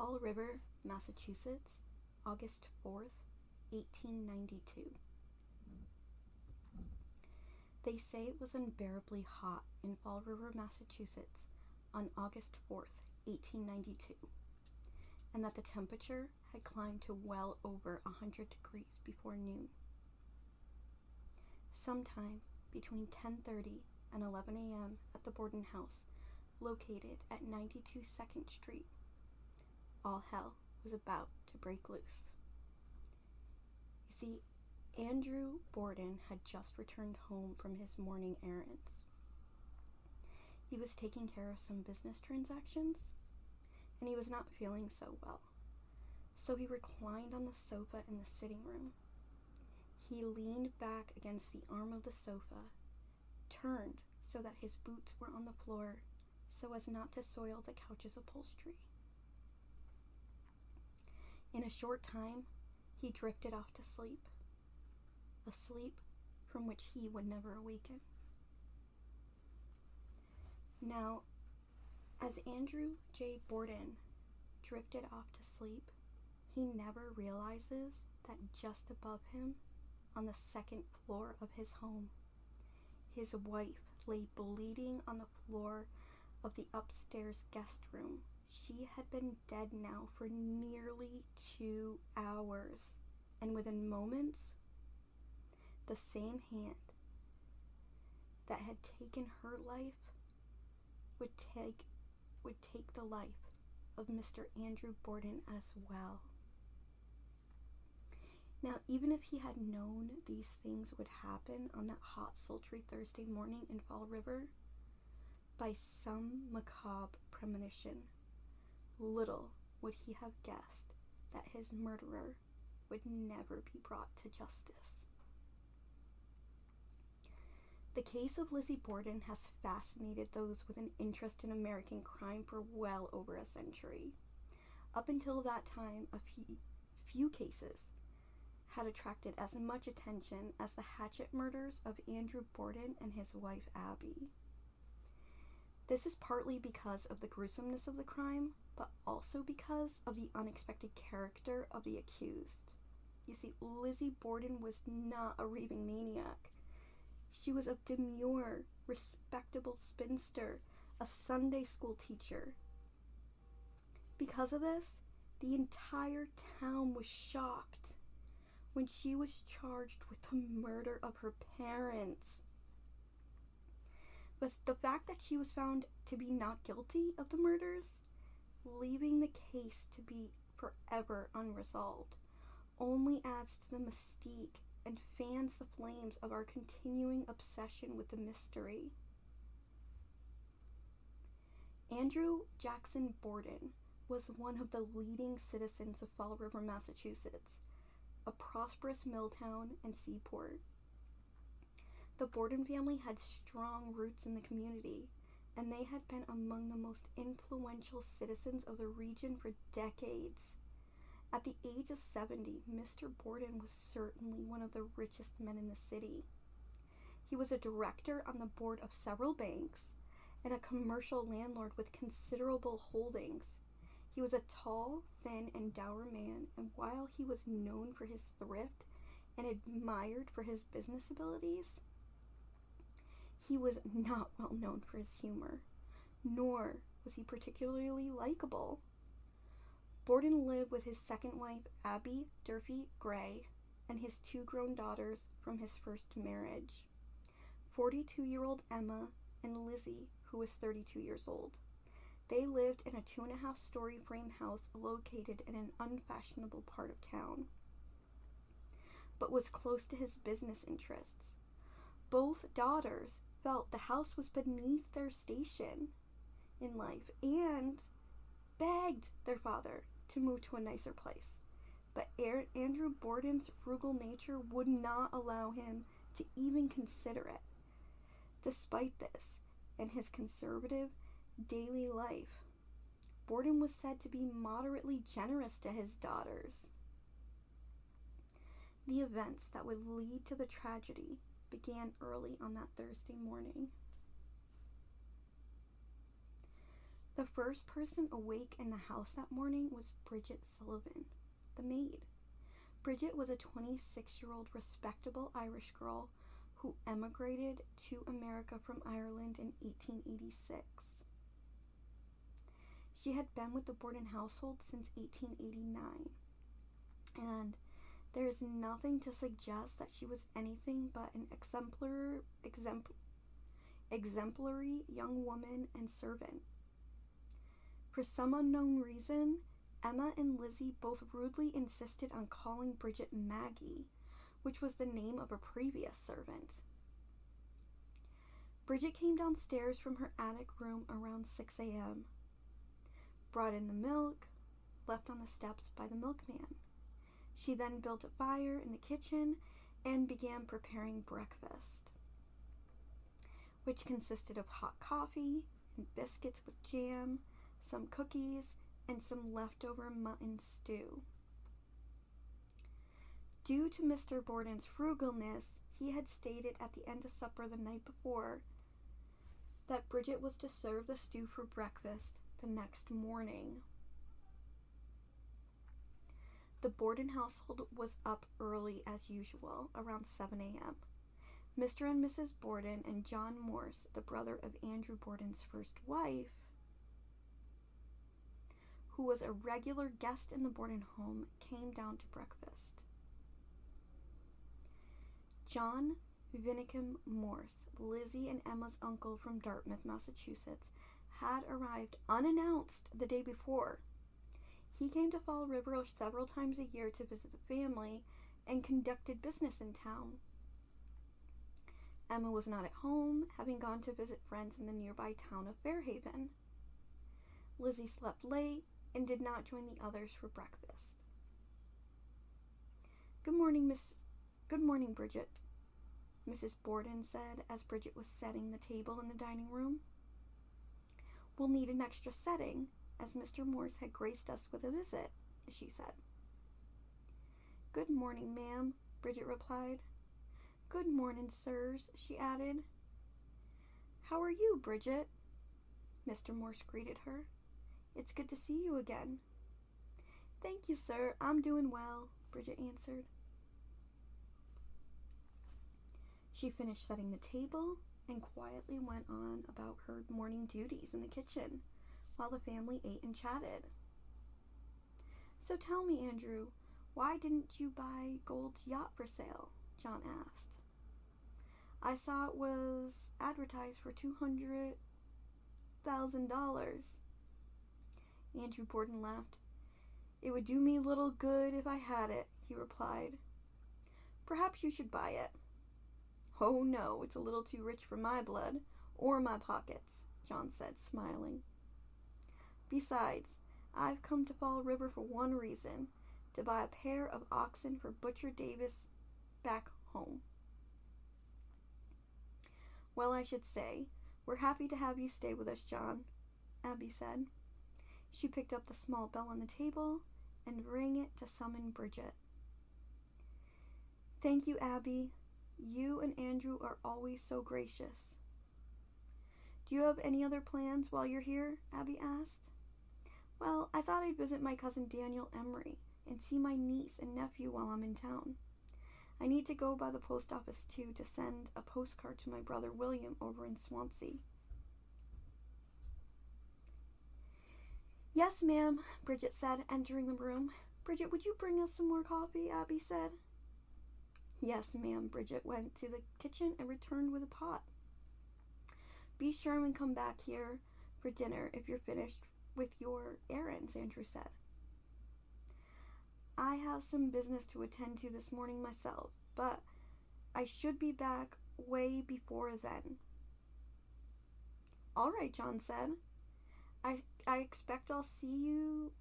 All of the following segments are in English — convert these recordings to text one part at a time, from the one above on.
Fall River, Massachusetts, August 4th, 1892. They say it was unbearably hot in Fall River, Massachusetts on August 4th, 1892, and that the temperature had climbed to well over 100 degrees before noon. Sometime between 10:30 and 11 a.m. at the Borden house, located at 92 2nd Street, all hell was about to break loose. You see, Andrew Borden had just returned home from his morning errands. He was taking care of some business transactions, and he was not feeling so well, so he reclined on the sofa in the sitting room. He leaned back against the arm of the sofa, turned so that his boots were on the floor so as not to soil the couch's upholstery. In a short time, he drifted off to sleep, a sleep from which he would never awaken. Now, as Andrew J. Borden drifted off to sleep, he never realizes that just above him, on the second floor of his home, his wife lay bleeding on the floor of the upstairs guest room. She had been dead now for nearly 2 hours, and within moments, the same hand that had taken her life would take the life of Mr. Andrew Borden as well. Now, even if he had known these things would happen on that hot, sultry Thursday morning in Fall River, by some macabre premonition, little would he have guessed that his murderer would never be brought to justice. The case of Lizzie Borden has fascinated those with an interest in American crime for well over a century. Up until that time, a few cases had attracted as much attention as the hatchet murders of Andrew Borden and his wife Abby. This is partly because of the gruesomeness of the crime, but also because of the unexpected character of the accused. You see, Lizzie Borden was not a raving maniac. She was a demure, respectable spinster, a Sunday school teacher. Because of this, the entire town was shocked when she was charged with the murder of her parents. But the fact that she was found to be not guilty of the murders, leaving the case to be forever unresolved, only adds to the mystique and fans the flames of our continuing obsession with the mystery. Andrew Jackson Borden was one of the leading citizens of Fall River, Massachusetts, a prosperous mill town and seaport. The Borden family had strong roots in the community, and they had been among the most influential citizens of the region for decades. At the age of 70, Mr. Borden was certainly one of the richest men in the city. He was a director on the board of several banks and a commercial landlord with considerable holdings. He was a tall, thin, and dour man, and while he was known for his thrift and admired for his business abilities, he was not well known for his humor, nor was he particularly likable. Borden lived with his second wife, Abby Durfee Gray, and his 2 grown daughters from his first marriage, 42-year-old Emma and Lizzie, who was 32 years old. They lived in a 2.5-story frame house located in an unfashionable part of town, but was close to his business interests. Both daughters felt the house was beneath their station in life and begged their father to move to a nicer place. But Andrew Borden's frugal nature would not allow him to even consider it. Despite this and his conservative daily life, Borden was said to be moderately generous to his daughters. The events that would lead to the tragedy began early on that Thursday morning. The first person awake in the house that morning was Bridget Sullivan, the maid. Bridget was a 26-year-old respectable Irish girl who emigrated to America from Ireland in 1886. She had been with the Borden household since 1889, and there is nothing to suggest that she was anything but an exemplary young woman and servant. For some unknown reason, Emma and Lizzie both rudely insisted on calling Bridget Maggie, which was the name of a previous servant. Bridget came downstairs from her attic room around 6 a.m., brought in the milk, left on the steps by the milkman. She then built a fire in the kitchen and began preparing breakfast, which consisted of hot coffee and biscuits with jam, some cookies, and some leftover mutton stew. Due to Mr. Borden's frugalness, he had stated at the end of supper the night before that Bridget was to serve the stew for breakfast the next morning. The Borden household was up early as usual, around 7 a.m. Mr. and Mrs. Borden and John Morse, the brother of Andrew Borden's first wife, who was a regular guest in the Borden home, came down to breakfast. John Vinicum Morse, Lizzie and Emma's uncle from Dartmouth, Massachusetts, had arrived unannounced the day before. He came to Fall River several times a year to visit the family and conducted business in town. Emma was not at home, having gone to visit friends in the nearby town of Fairhaven. Lizzie slept late and did not join the others for breakfast. Good morning, Bridget," Mrs. Borden said as Bridget was setting the table in the dining room. "We'll need an extra setting, as Mr. Morse had graced us with a visit," she said. "Good morning, ma'am," Bridget replied. "Good morning, sirs," she added. "How are you, Bridget?" Mr. Morse greeted her. "It's good to see you again." "Thank you, sir. I'm doing well," Bridget answered. She finished setting the table and quietly went on about her morning duties in the kitchen while the family ate and chatted. "So tell me, Andrew, why didn't you buy Gold's yacht for sale?" John asked. "I saw it was advertised for $200,000. Andrew Borden laughed. "It would do me little good if I had it," he replied. "Perhaps you should buy it." "Oh no, it's a little too rich for my blood or my pockets," John said, smiling. "Besides, I've come to Fall River for one reason, to buy a pair of oxen for Butcher Davis back home." "Well, I should say, we're happy to have you stay with us, John," Abby said. She picked up the small bell on the table and rang it to summon Bridget. "Thank you, Abby. You and Andrew are always so gracious." "Do you have any other plans while you're here?" Abby asked. "Well, I thought I'd visit my cousin Daniel Emery and see my niece and nephew while I'm in town. I need to go by the post office, too, to send a postcard to my brother William over in Swansea." "Yes, ma'am," Bridget said, entering the room. "Bridget, would you bring us some more coffee?" Abby said. "Yes, ma'am." Bridget went to the kitchen and returned with a pot. "Be sure and come back here for dinner if you're finished with your errands," Andrew said. "I have some business to attend to this morning myself, but I should be back way before then." "All right," John said. I expect I'll see you.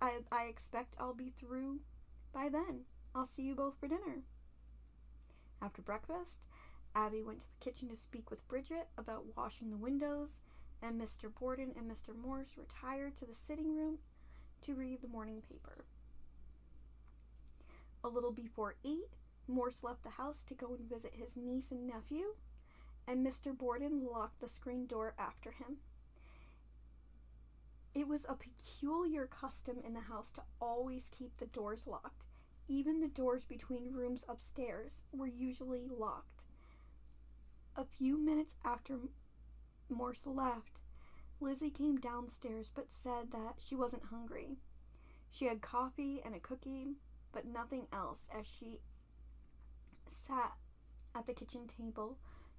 I expect I'll be through by then. I'll see you both for dinner." After breakfast, Abby went to the kitchen to speak with Bridget about washing the windows, and Mr. Borden and Mr. Morse retired to the sitting room to read the morning paper. A little before 8, Morse left the house to go and visit his niece and nephew, and Mr. Borden locked the screen door after him. It was a peculiar custom in the house to always keep the doors locked. Even the doors between rooms upstairs were usually locked. A few minutes after Morse left, Lizzie came downstairs but said that she wasn't hungry. She had coffee and a cookie, but nothing else, as she sat at the kitchen table,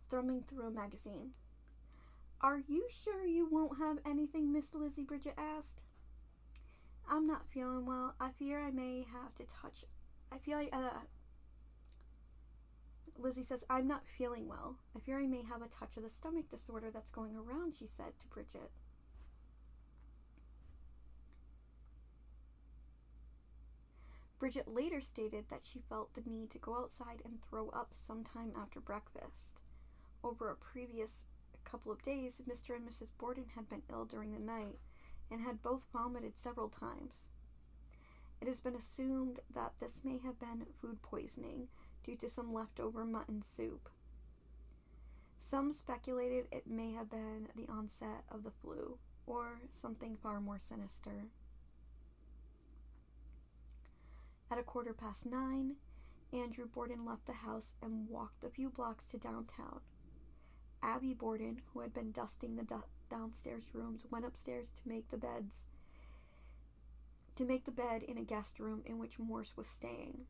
thumbing through a magazine. "Are you sure you won't have anything, Miss Lizzie?" Bridget asked. "I'm not feeling well. I fear I may have to touch... Lizzie says, "I'm not feeling well. I fear I may have a touch of the stomach disorder that's going around," she said to Bridget. Bridget later stated that she felt the need to go outside and throw up sometime after breakfast. Over a previous couple of days, Mr. and Mrs. Borden had been ill during the night and had both vomited several times. It has been assumed that this may have been food poisoning due to some leftover mutton soup. Some speculated it may have been the onset of the flu or something far more sinister. At 9:15, Andrew Borden left the house and walked a few blocks to downtown. Abby Borden, who had been dusting the downstairs rooms, went upstairs to make the bed in a guest room in which Morse was staying.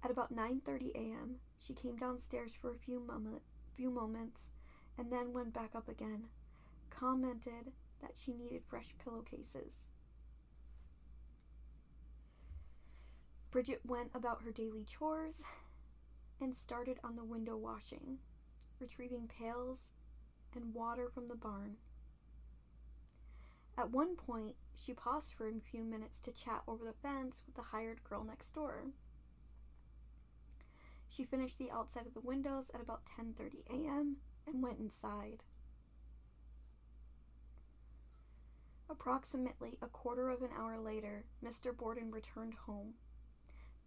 At about 9:30 a.m., she came downstairs for a few moments and then went back up again, commented that she needed fresh pillowcases. Bridget went about her daily chores and started on the window washing, retrieving pails and water from the barn. At one point, she paused for a few minutes to chat over the fence with the hired girl next door. She finished the outside of the windows at about 10:30 a.m. and went inside. Approximately a quarter of an hour later, Mr. Borden returned home.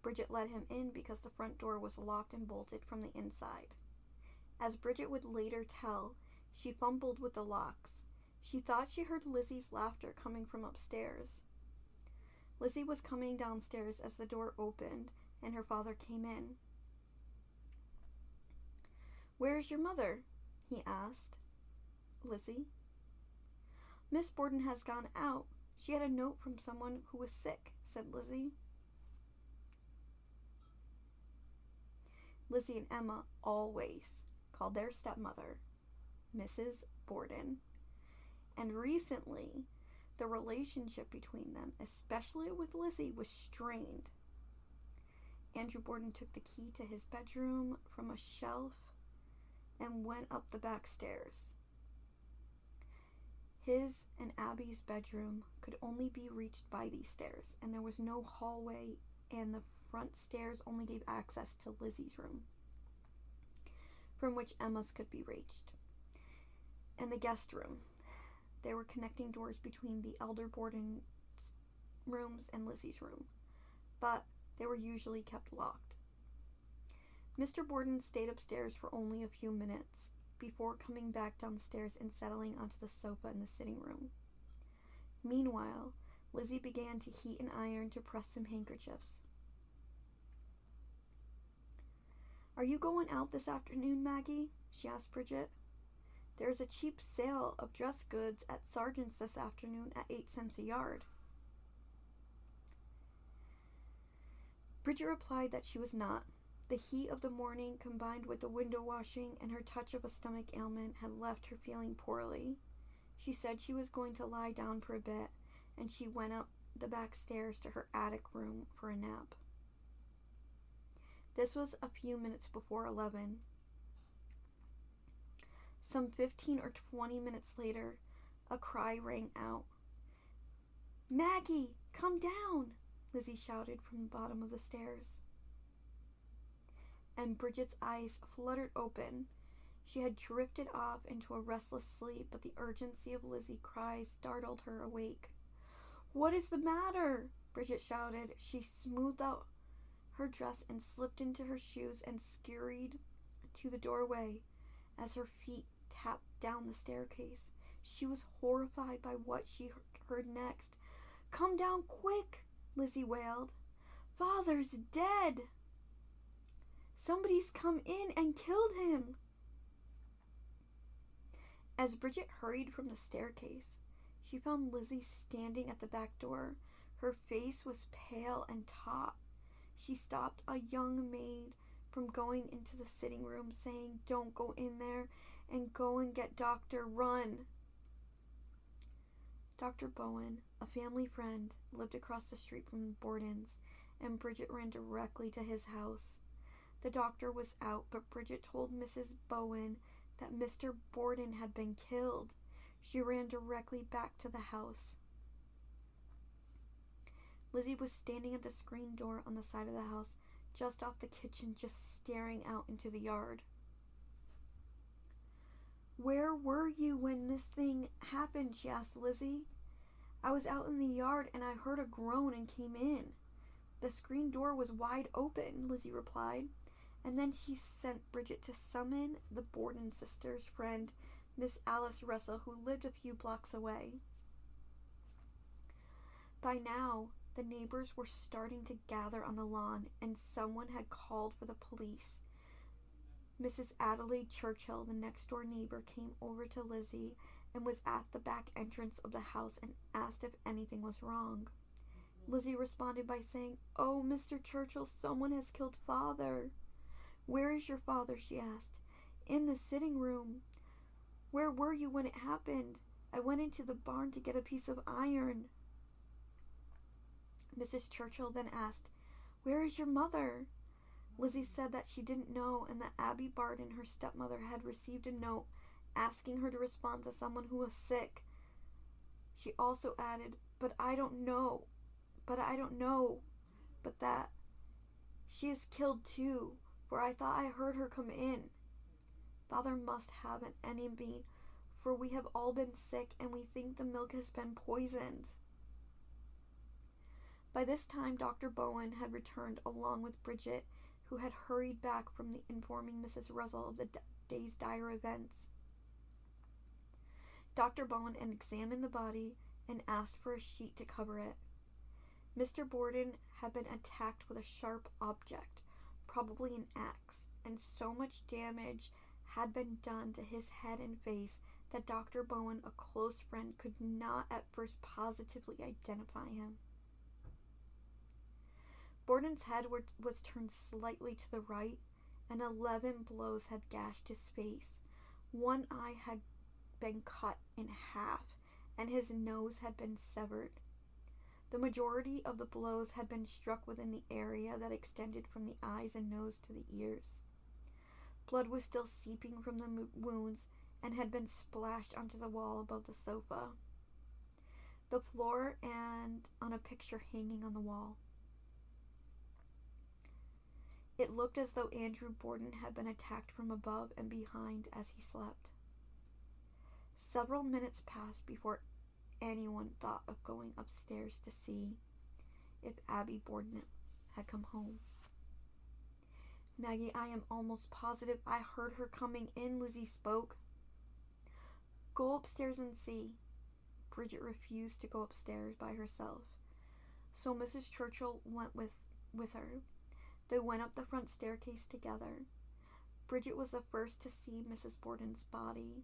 Bridget let him in because the front door was locked and bolted from the inside. As Bridget would later tell, she fumbled with the locks. She thought she heard Lizzie's laughter coming from upstairs. Lizzie was coming downstairs as the door opened and her father came in. "Where's your mother?" he asked. "Lizzie?" "Miss Borden has gone out. She had a note from someone who was sick," said Lizzie. Lizzie and Emma always called their stepmother Mrs. Borden, and recently the relationship between them, especially with Lizzie, was strained. Andrew Borden took the key to his bedroom from a shelf and went up the back stairs. His and Abby's bedroom could only be reached by these stairs, and there was no hallway, and the front stairs only gave access to Lizzie's room, from which Emma's could be reached, and the guest room. There were connecting doors between the elder Borden's rooms and Lizzie's room, but they were usually kept locked. Mr. Borden stayed upstairs for only a few minutes before coming back downstairs and settling onto the sofa in the sitting room. Meanwhile, Lizzie began to heat an iron to press some handkerchiefs. "Are you going out this afternoon, Maggie?" she asked Bridget. "There's a cheap sale of dress goods at Sargent's this afternoon at 8 cents a yard." Bridget replied that she was not. The heat of the morning, combined with the window washing and her touch of a stomach ailment, had left her feeling poorly. She said she was going to lie down for a bit, and she went up the back stairs to her attic room for a nap. This was a few minutes before 11. Some 15 or 20 minutes later, a cry rang out. "Maggie, come down!" Lizzie shouted from the bottom of the stairs. And Bridget's eyes fluttered open. She had drifted off into a restless sleep, but the urgency of Lizzie's cries startled her awake. "What is the matter?" Bridget shouted. She smoothed out her dress and slipped into her shoes and scurried to the doorway. As her feet tapped down the staircase, She was horrified by what she heard next. "Come down quick," Lizzie wailed. "Father's dead. Somebody's come in and killed him." As Bridget hurried from the staircase, she found Lizzie standing at the back door. Her face was pale and taut. She stopped a young maid from going into the sitting room, saying, "Don't go in there, and go and get Doctor. Run." Dr. Bowen, a family friend, lived across the street from the Bordens, and Bridget ran directly to his house. The doctor was out, but Bridget told Mrs. Bowen that Mr. Borden had been killed. She ran directly back to the house. Lizzie was standing at the screen door on the side of the house, just off the kitchen, just staring out into the yard. "Where were you when this thing happened?" she asked Lizzie. "I was out in the yard and I heard a groan and came in. The screen door was wide open," Lizzie replied. And then she sent Bridget to summon the Borden sisters' friend, Miss Alice Russell, who lived a few blocks away. By now, the neighbors were starting to gather on the lawn, and someone had called for the police. Mrs. Adelaide Churchill, the next-door neighbor, came over to Lizzie and was at the back entrance of the house and asked if anything was wrong. Lizzie responded by saying, "Oh, Mr. Churchill, someone has killed Father." "Where is your father?" she asked. "In the sitting room." "Where were you when it happened?" "I went into the barn to get a piece of iron." Mrs. Churchill then asked, "Where is your mother?" Lizzie said that she didn't know, and that Abby Borden, her stepmother, had received a note asking her to respond to someone who was sick. She also added, but I don't know, but that she is killed too, for I thought I heard her come in. Father must have an enemy, for we have all been sick and we think the milk has been poisoned." By this time, Dr. Bowen had returned along with Bridget, who had hurried back from informing Mrs. Russell of the day's dire events. Dr. Bowen examined the body and asked for a sheet to cover it. Mr. Borden had been attacked with a sharp object, probably an axe, and so much damage had been done to his head and face that Dr. Bowen, a close friend, could not at first positively identify him. Borden's head was turned slightly to the right, and 11 blows had gashed his face. One eye had been cut in half, and his nose had been severed. The majority of the blows had been struck within the area that extended from the eyes and nose to the ears. Blood was still seeping from the wounds and had been splashed onto the wall above the sofa, the floor, and on a picture hanging on the wall. It looked as though Andrew Borden had been attacked from above and behind as he slept. Several minutes passed before anyone thought of going upstairs to see if Abby Borden had come home. "Maggie, I am almost positive I heard her coming in," Lizzie spoke. "Go upstairs and see." Bridget refused to go upstairs by herself, so Mrs. Churchill went with her. They went up the front staircase together. Bridget was the first to see Mrs. Borden's body.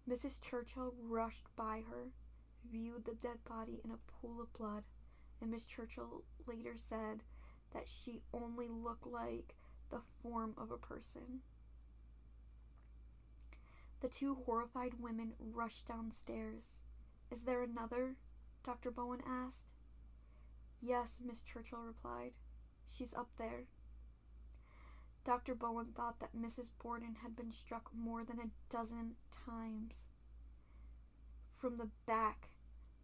Mrs. Churchill rushed by her, viewed the dead body in a pool of blood, and Miss Churchill later said that she only looked like the form of a person. The two horrified women rushed downstairs. "Is there another?" Dr. Bowen asked. "Yes," Miss Churchill replied. "She's up there." Dr. Bowen thought that Mrs. Borden had been struck more than a dozen times. From the back,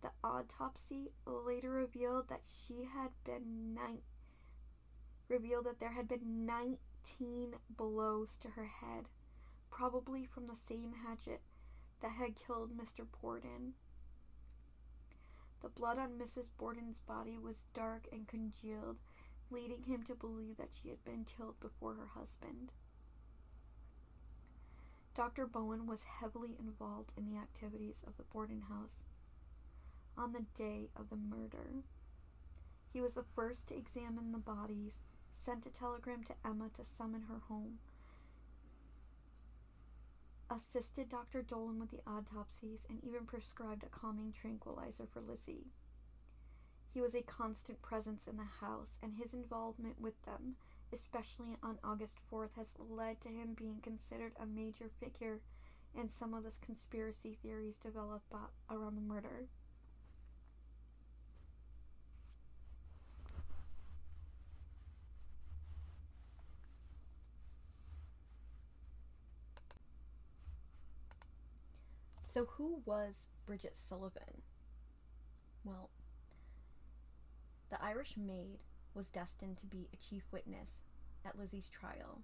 the autopsy later revealed that there had been 19 blows to her head, probably from the same hatchet that had killed Mr. Borden. The blood on Mrs. Borden's body was dark and congealed, leading him to believe that she had been killed before her husband. Dr. Bowen was heavily involved in the activities of the Borden house on the day of the murder. He was the first to examine the bodies, sent a telegram to Emma to summon her home, assisted Dr. Dolan with the autopsies, and even prescribed a calming tranquilizer for Lizzie. He was a constant presence in the house, and his involvement with them, especially on August 4th, has led to him being considered a major figure in some of the conspiracy theories developed around the murder. So who was Bridget Sullivan? Well, the Irish maid was destined to be a chief witness at Lizzie's trial,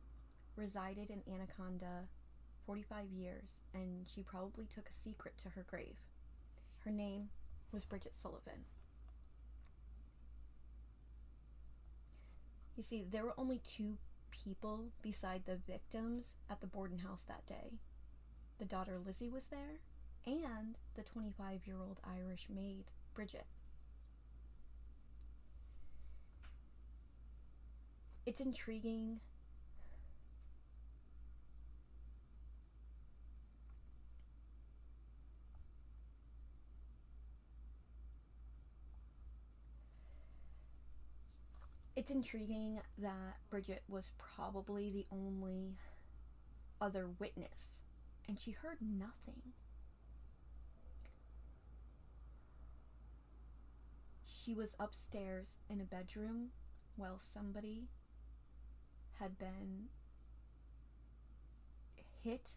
resided in Anaconda 45 years, and she probably took a secret to her grave. Her name was Bridget Sullivan. You see, there were only two people beside the victims at the Borden house that day. The daughter Lizzie was there, and the 25-year-old Irish maid, Bridget. It's intriguing that Bridget was probably the only other witness, and she heard nothing. She was upstairs in a bedroom while somebody had been hit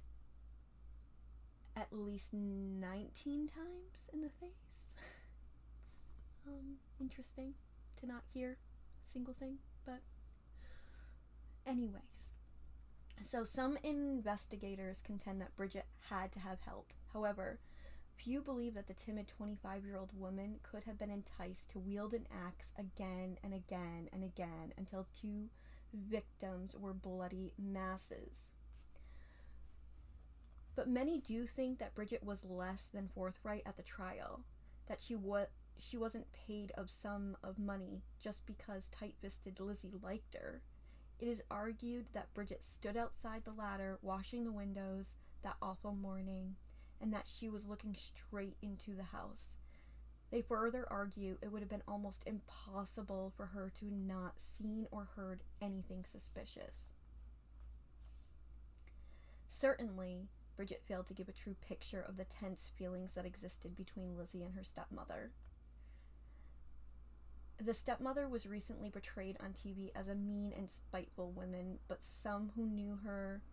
at least 19 times in the face. It's interesting to not hear a single thing, but anyways. So some investigators contend that Bridget had to have helped. However, few believe that the timid 25-year-old woman could have been enticed to wield an axe again and again and again until two victims were bloody masses. But many do think that Bridget was less than forthright at the trial, that she wasn't paid a sum of money just because tight-fisted Lizzie liked her. It is argued that Bridget stood outside the ladder washing the windows that awful morning, and that she was looking straight into the house. They further argue it would have been almost impossible for her to not seen or heard anything suspicious. Certainly, Bridget failed to give a true picture of the tense feelings that existed between Lizzie and her stepmother. The stepmother was recently portrayed on TV as a mean and spiteful woman, but some who knew her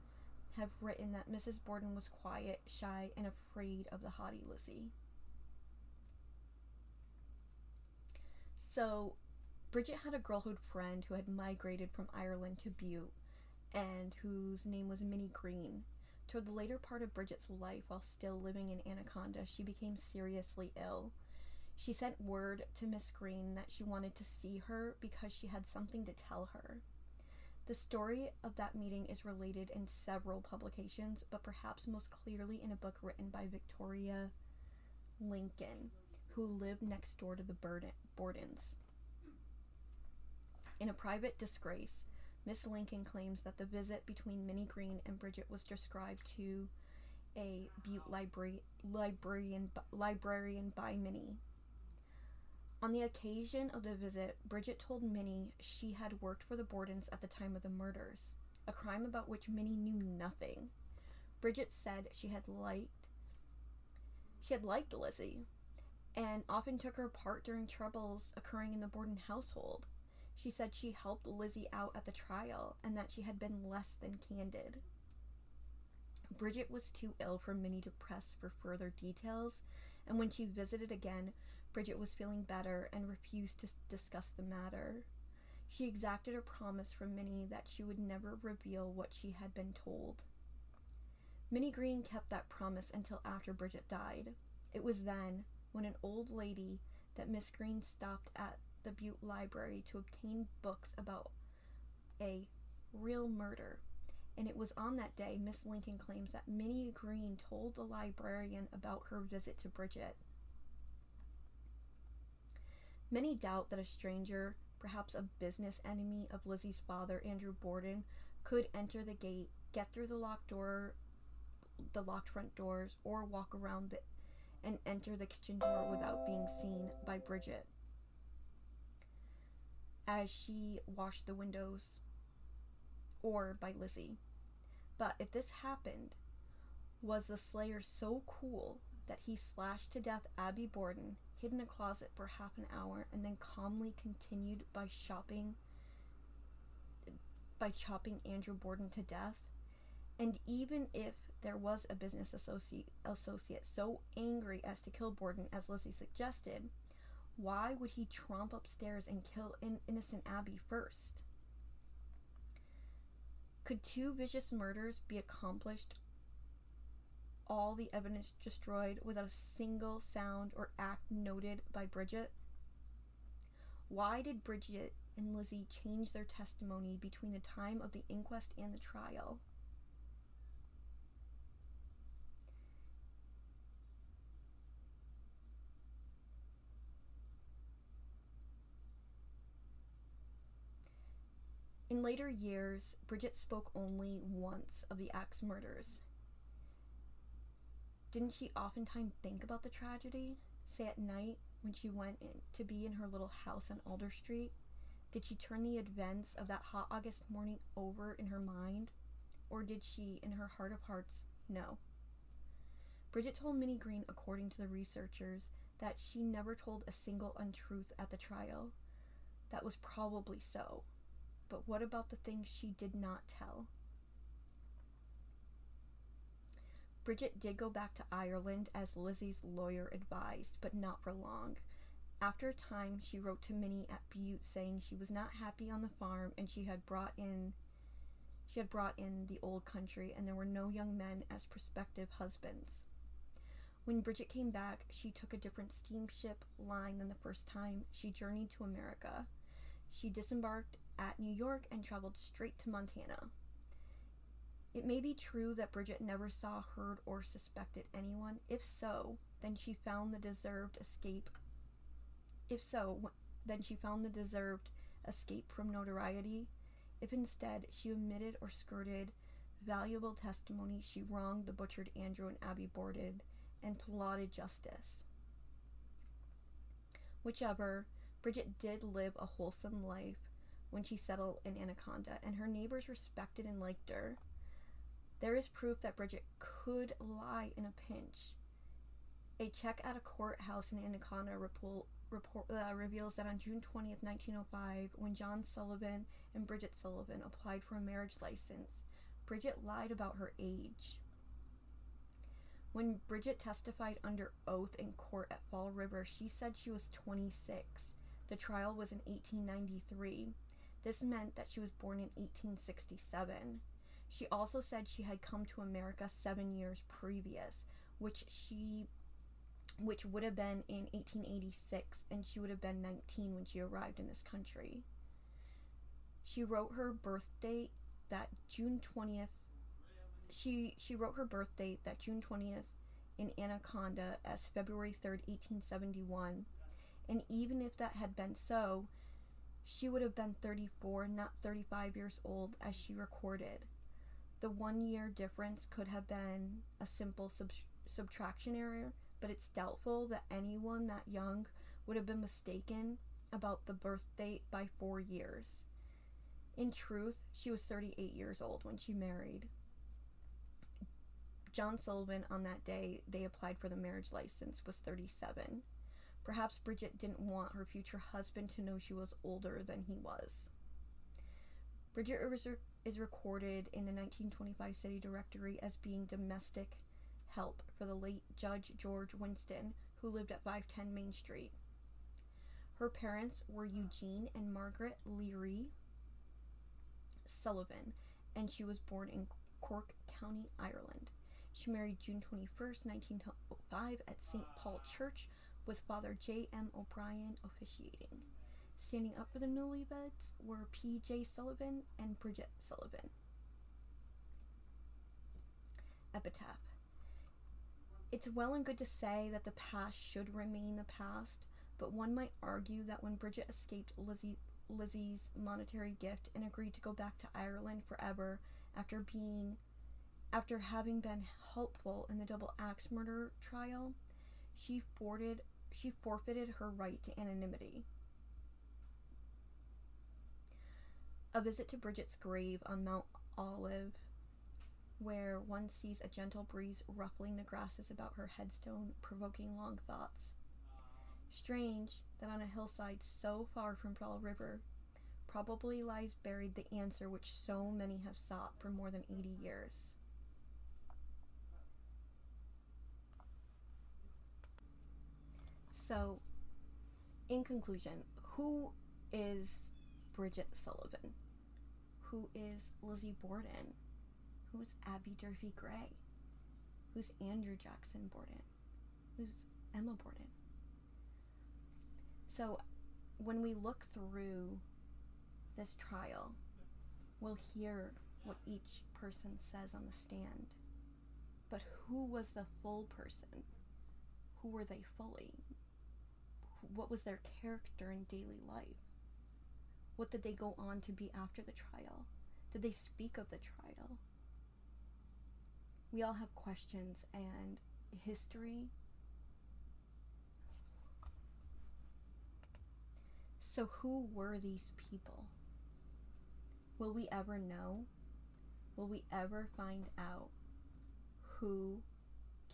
have written that Mrs. Borden was quiet, shy, and afraid of the haughty Lizzie. So, Bridget had a girlhood friend who had migrated from Ireland to Butte, and whose name was Minnie Green. Toward the later part of Bridget's life, while still living in Anaconda, she became seriously ill. She sent word to Miss Green that she wanted to see her because she had something to tell her. The story of that meeting is related in several publications, but perhaps most clearly in a book written by Victoria Lincoln, who lived next door to the Bordens. In A Private Disgrace, Miss Lincoln claims that the visit between Minnie Green and Bridget was described to a Butte librarian by Minnie. On the occasion of the visit, Bridget told Minnie she had worked for the Bordens at the time of the murders, a crime about which Minnie knew nothing. Bridget said she had liked Lizzie, and often took her part during troubles occurring in the Borden household. She said she helped Lizzie out at the trial, and that she had been less than candid. Bridget was too ill for Minnie to press for further details, and when she visited again, Bridget was feeling better and refused to discuss the matter. She exacted a promise from Minnie that she would never reveal what she had been told. Minnie Green kept that promise until after Bridget died. It was then, when an old lady, that Miss Green stopped at the Butte Library to obtain books about a real murder, and it was on that day Miss Lincoln claims that Minnie Green told the librarian about her visit to Bridget. Many doubt that a stranger, perhaps a business enemy of Lizzie's father, Andrew Borden, could enter the gate, get through the locked front doors, or walk around and enter the kitchen door without being seen by Bridget as she washed the windows, or by Lizzie. But if this happened, was the slayer so cool that he slashed to death Abby Borden, hid in a closet for half an hour, and then calmly continued by chopping Andrew Borden to death? And even if there was a business associate so angry as to kill Borden, as Lizzie suggested, why would he tromp upstairs and kill innocent Abby first? Could two vicious murders be accomplished, all the evidence destroyed, without a single sound or act noted by Bridget? Why did Bridget and Lizzie change their testimony between the time of the inquest and the trial? In later years, Bridget spoke only once of the axe murders. Didn't she oftentimes think about the tragedy? Say at night, when she went in to be in her little house on Alder Street? Did she turn the events of that hot August morning over in her mind? Or did she, in her heart of hearts, know? Bridget told Minnie Green, according to the researchers, that she never told a single untruth at the trial. That was probably so. But what about the things she did not tell? Bridget did go back to Ireland as Lizzie's lawyer advised, but not for long. After a time, she wrote to Minnie at Butte saying she was not happy on the farm and she had brought in the old country and there were no young men as prospective husbands. When Bridget came back, she took a different steamship line than the first time. She journeyed to America. She disembarked at New York and traveled straight to Montana. It may be true that Bridget never saw, heard, or suspected anyone. If so, then she found the deserved escape from notoriety. If instead she omitted or skirted valuable testimony, she wronged the butchered Andrew and Abby Borden and plotted justice. Whichever, Bridget did live a wholesome life when she settled in Anaconda, and her neighbors respected and liked her. There is proof that Bridget could lie in a pinch. A check at a courthouse in Anaconda reveals that on June 20th, 1905, when John Sullivan and Bridget Sullivan applied for a marriage license, Bridget lied about her age. When Bridget testified under oath in court at Fall River, she said she was 26. The trial was in 1893. This meant that she was born in 1867. She also said she had come to America 7 years previous, which would have been in 1886, and she would have been 19 when she arrived in this country. She wrote her birth date that June 20th. She wrote her birth date that June 20th in Anaconda as February 3rd, 1871. And even if that had been so, she would have been 34, not 35 years old, as she recorded. The 1 year difference could have been a simple subtraction error, but it's doubtful that anyone that young would have been mistaken about the birth date by 4 years. In truth, she was 38 years old when she married John Sullivan. On that day they applied for the marriage license, was 37. Perhaps Bridget didn't want her future husband to know she was older than he was. Bridget is recorded in the 1925 city directory as being domestic help for the late Judge George Winston, who lived at 510 Main Street. Her parents were Eugene and Margaret Leary Sullivan, and she was born in Cork County, Ireland. She married June 21st, 1905 at St. Paul Church, with Father J.M. O'Brien officiating. Standing up for the newlyweds were P.J. Sullivan and Bridget Sullivan. epitaph. It's well and good to say that the past should remain the past, but one might argue that when Bridget escaped Lizzie's monetary gift and agreed to go back to Ireland forever after having been helpful in the double axe murder trial, she forfeited her right to anonymity. A visit to Bridget's grave on Mount Olive, where one sees a gentle breeze ruffling the grasses about her headstone, provoking long thoughts. Strange that on a hillside so far from Fall River probably lies buried the answer which so many have sought for more than 80 years. So, in conclusion, who is Bridget Sullivan? Who is Lizzie Borden? Who's Abby Durfee Gray? Who's Andrew Jackson Borden? Who's Emma Borden? So when we look through this trial, we'll hear what each person says on the stand. But who was the full person? Who were they fully? What was their character in daily life? What did they go on to be after the trial? Did they speak of the trial? We all have questions, and history. So who were these people? Will we ever know? Will we ever find out who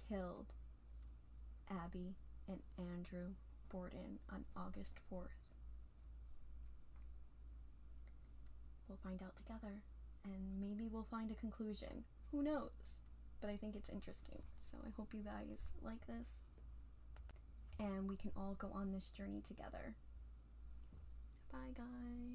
killed Abby and Andrew Borden on August 4th? We'll find out together, and maybe we'll find a conclusion. Who knows? But I think it's interesting. So I hope you guys like this, and we can all go on this journey together. Bye, guys.